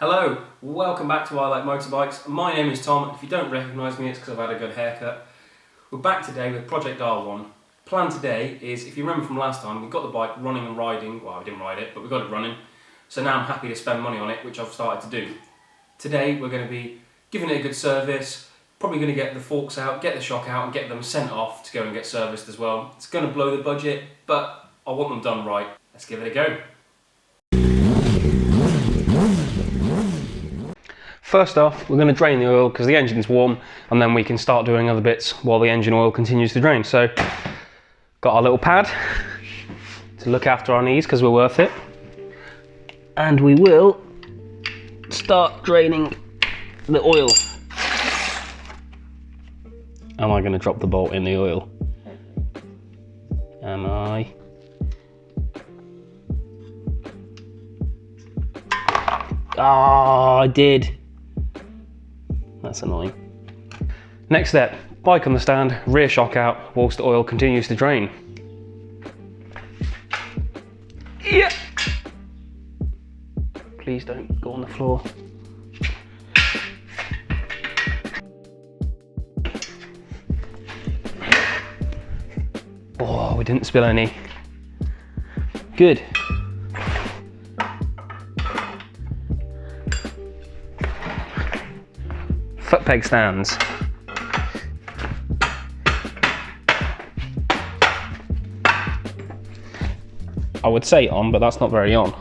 Hello, welcome back to I Like Motorbikes. My name is Tom. If you don't recognise me, it's because I've had a good haircut. We're back today with Project R1. Plan today is, if you remember from last time, we got the bike running and riding. Well, we didn't ride it, but we got it running. So now I'm happy to spend money on it, which I've started to do. Today we're going to be giving it a good service, probably going to get the forks out, get the shock out and get them sent off to go and get serviced as well. It's going to blow the budget, but I want them done right. Let's give it a go. First off, we're going to drain the oil because the engine's warm, and then we can start doing other bits while the engine oil continues to drain. So, got our little pad to look after our knees because we're worth it. And we will start draining the oil. Am I going to drop the bolt in the oil? Am I? Ah, I did. That's annoying. Next step, bike on the stand, rear shock out, whilst the oil continues to drain. Yeah. Please don't go on the floor. Oh, we didn't spill any. Good. Foot peg stands. I would say on, but that's not very on.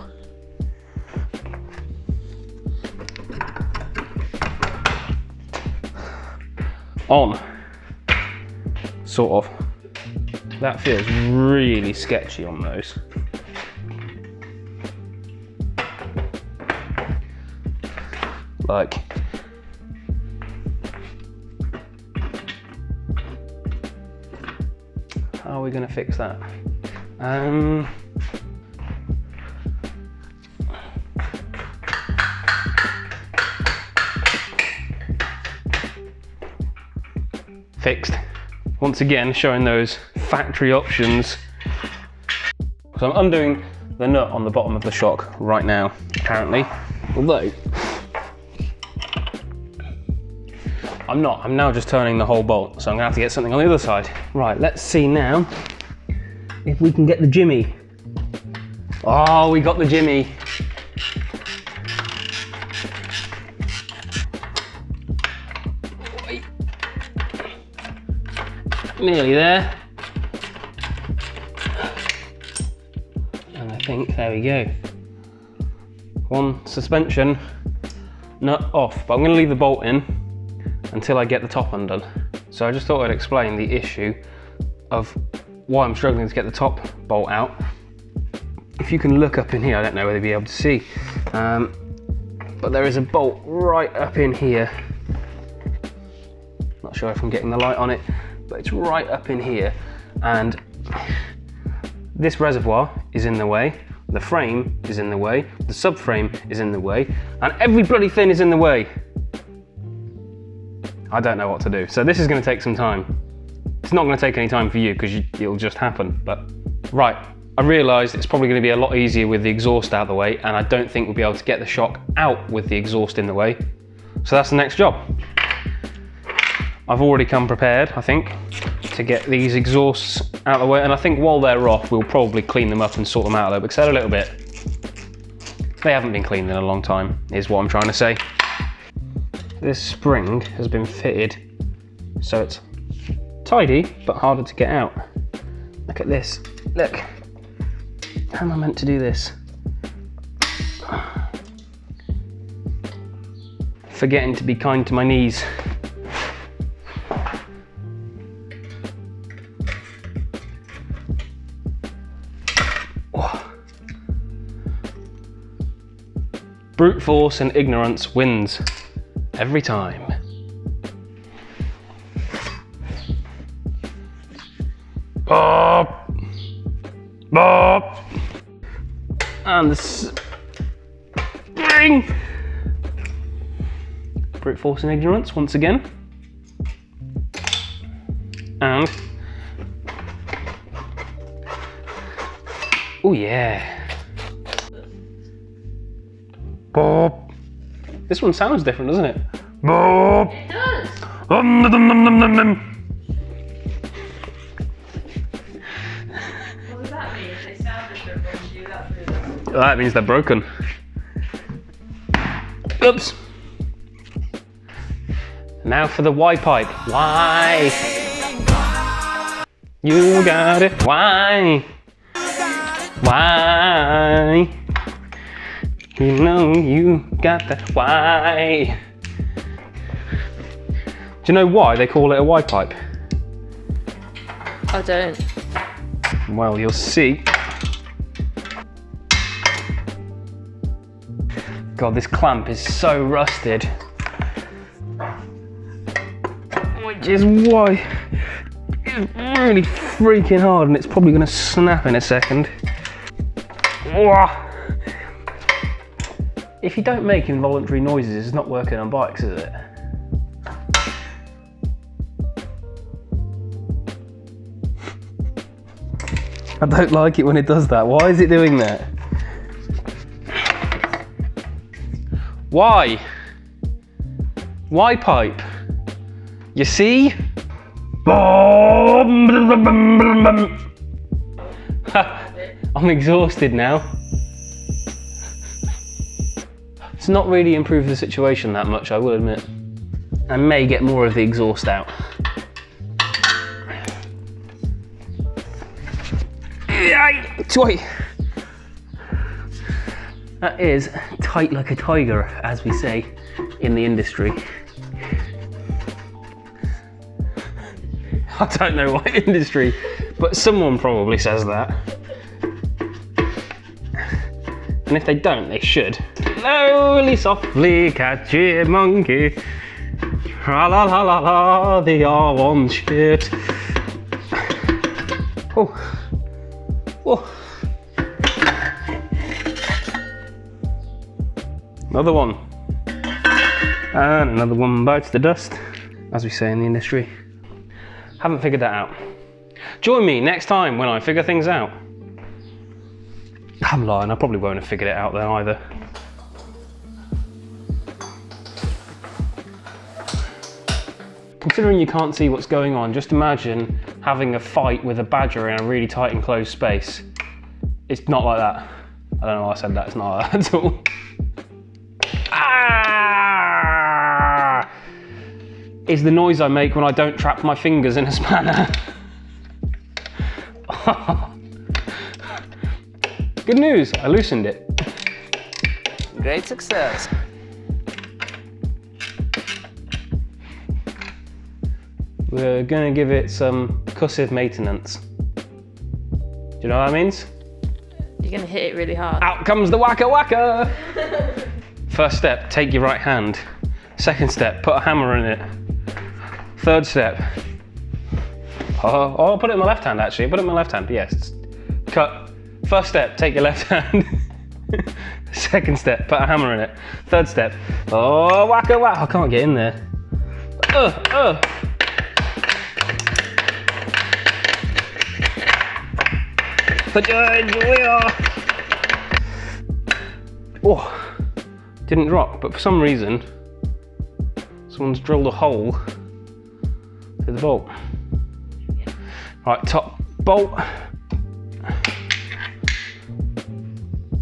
On. Sort of. That feels really sketchy on those. Like, how are we going to fix that? Fixed. Once again, showing those factory options. So I'm undoing the nut on the bottom of the shock right now, apparently. Although, I'm now just turning the whole bolt, so I'm gonna have to get something on the other side. Right, let's see now if we can get the jimmy. Oh, we got the jimmy. Nearly there. And I think, there we go. One suspension nut off, but I'm gonna leave the bolt in until I get the top undone. So I just thought I'd explain the issue of why I'm struggling to get the top bolt out. If you can look up in here, I don't know whether you'll be able to see, but there is a bolt right up in here. Not sure if I'm getting the light on it, but it's right up in here, and this reservoir is in the way, the frame is in the way, the subframe is in the way, and every bloody thing is in the way. I don't know what to do. So this is going to take some time. It's not going to take any time for you because it'll just happen. But right, I realised it's probably going to be a lot easier with the exhaust out of the way, and I don't think we'll be able to get the shock out with the exhaust in the way. So that's the next job. I've already come prepared, I think, to get these exhausts out of the way, and I think while they're off, we'll probably clean them up and sort them out a little bit, because they're a little bit, they haven't been cleaned in a long time, is what I'm trying to say. This spring has been fitted so it's tidy but harder to get out. Look at this, look. How am I meant to do this? Forgetting to be kind to my knees. Oh. Brute force and ignorance wins. Every time. Bob! Bob! And the spring! Brute force and ignorance once again. And oh yeah. Bob. This one sounds different, doesn't it? It does. What does that mean? If they sound different when you do that through them? That means they're broken. Oops. Now for the Ypipe. Why? You got it. Why? Why? You know you got that. Why? Do you know why they call it a Ypipe? I don't. Well, you'll see. God, this clamp is so rusted. Which is why it's really freaking hard, and it's probably going to snap in a second. If you don't make involuntary noises, it's not working on bikes, is it? I don't like it when it does that. Why is it doing that? Why? Ypipe? You see? I'm exhausted now. It's not really improved the situation that much, I will admit. I may get more of the exhaust out. That is tight like a tiger, as we say in the industry. I don't know what industry, but someone probably says that. And if they don't, they should. Slowly, softly, catch a monkey. La la la la la, they are one shit. Oh. Oh. Another one. And another one bites the dust, as we say in the industry. Haven't figured that out. Join me next time when I figure things out. I'm lying, I probably won't have figured it out then either. Considering you can't see what's going on, just imagine having a fight with a badger in a really tight enclosed space. It's not like that. I don't know why I said that, it's not like that at all. Ah! Is the noise I make when I don't trap my fingers in a spanner. Good news, I loosened it. Great success. We're gonna give it some cussive maintenance. Do you know what that means? You're gonna hit it really hard. Out comes the waka waka! First step, take your right hand. Second step, put a hammer in it. Third step. Oh, I'll put it in my left hand actually. Put it in my left hand, yes. Cut. First step, take your left hand. Second step, put a hammer in it. Third step, oh, waka waka. I can't get in there. Put your hands away. Oh, didn't drop, but for some reason, someone's drilled a hole through the bolt. Right, top bolt.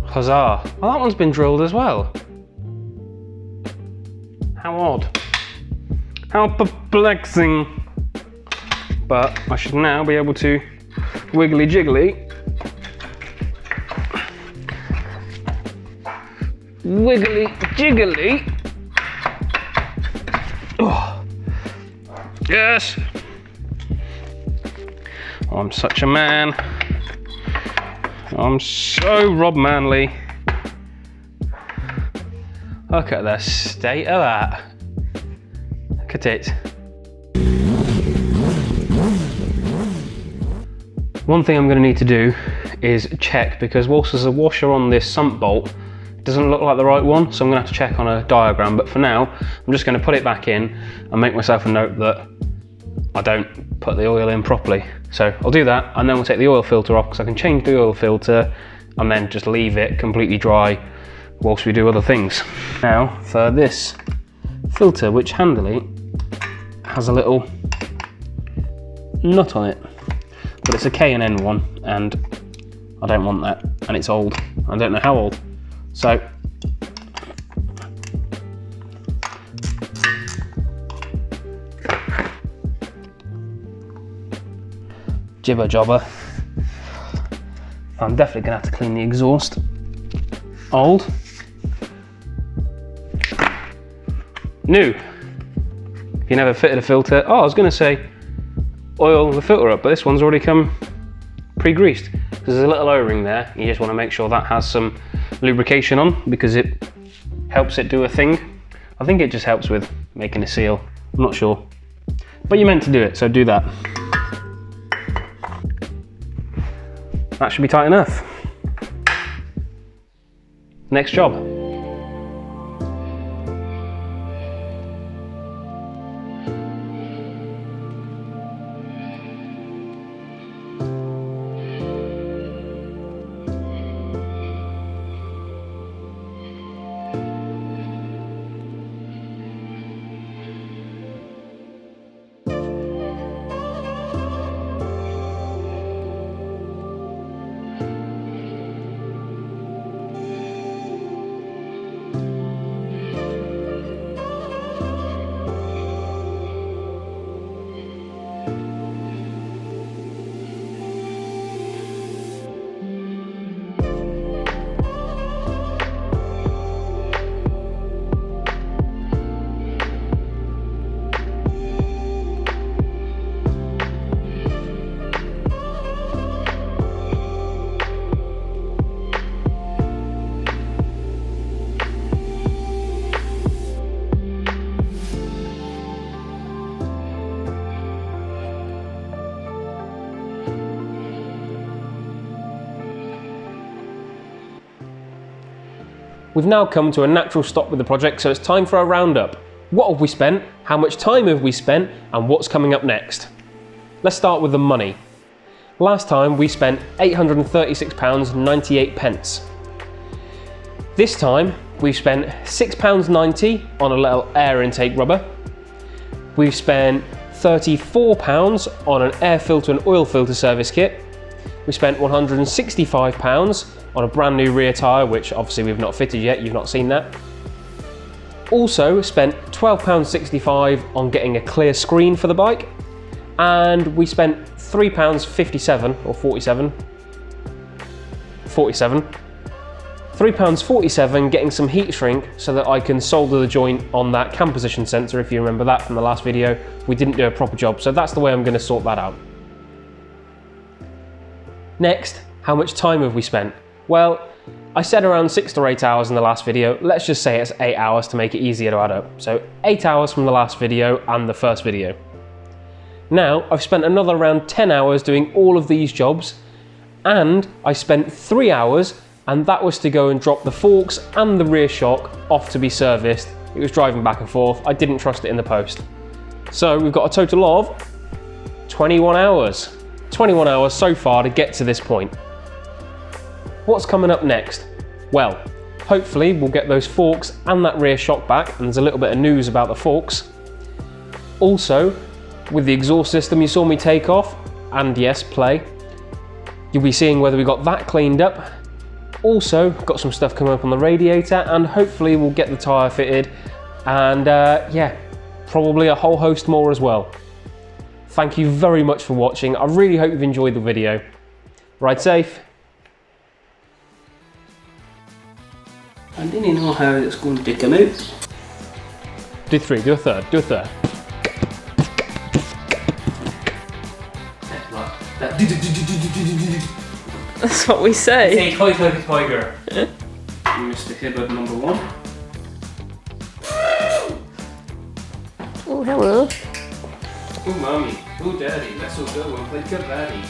Huzzah. Well, that one's been drilled as well. How odd. How perplexing. But I should now be able to wiggly jiggly. Wiggly jiggly. Oh. Yes. I'm such a man. I'm so Rob Manley. Look at the state of that. Look at it. One thing I'm going to need to do is check, because whilst there's a washer on this sump bolt, it doesn't look like the right one, so I'm going to have to check on a diagram. But for now, I'm just going to put it back in and make myself a note that I don't put the oil in properly. So I'll do that, and then we'll take the oil filter off, because I can change the oil filter and then just leave it completely dry whilst we do other things. Now for this filter, which handily has a little nut on it, but it's a K&N one, and I don't want that, and it's old. I don't know how old. So jibber jobber. I'm definitely gonna have to clean the exhaust. Old. New. If you never fitted a filter, oh, I was gonna say oil the filter up, but this one's already come pre-greased. There's a little O-ring there. You just want to make sure that has some lubrication on, because it helps it do a thing. I think it just helps with making a seal. I'm not sure, but you're meant to do it, so do that. That should be tight enough. Next job. We've now come to a natural stop with the project, so it's time for a roundup. What have we spent, how much time have we spent, and what's coming up next? Let's start with the money. Last time we spent £836.98. This time we've spent £6.90 on a little air intake rubber. We've spent £34 on an air filter and oil filter service kit. We spent £165 on a brand new rear tyre, which obviously we've not fitted yet, you've not seen that. Also spent £12.65 on getting a clear screen for the bike, and we spent £3.57 or 47, £3.47 getting some heat shrink so that I can solder the joint on that cam position sensor. If you remember that from the last video, we didn't do a proper job, so that's the way I'm going to sort that out. Next, how much time have we spent? Well, I said around 6 to 8 hours in the last video. Let's just say it's 8 hours to make it easier to add up. So 8 hours from the last video and the first video. Now, I've spent another around 10 hours doing all of these jobs, and I spent 3 hours, and that was to go and drop the forks and the rear shock off to be serviced. It was driving back and forth. I didn't trust it in the post. So we've got a total of 21 hours. 21 hours so far to get to this point. What's coming up next? Well, hopefully we'll get those forks and that rear shock back, and there's a little bit of news about the forks. Also, with the exhaust system you saw me take off, and yes, play, you'll be seeing whether we got that cleaned up. Also, got some stuff coming up on the radiator, and hopefully we'll get the tyre fitted, and yeah, probably a whole host more as well. Thank you very much for watching. I really hope you've enjoyed the video. Ride safe. I didn't know how it's going to come out. Do 3, do a third, do a third. That's what we say. Hey, toy like a tiger. Mr. Hibbard number 1. Oh, hello. Oh, mommy. Oh, daddy. Let's all go and play good daddy.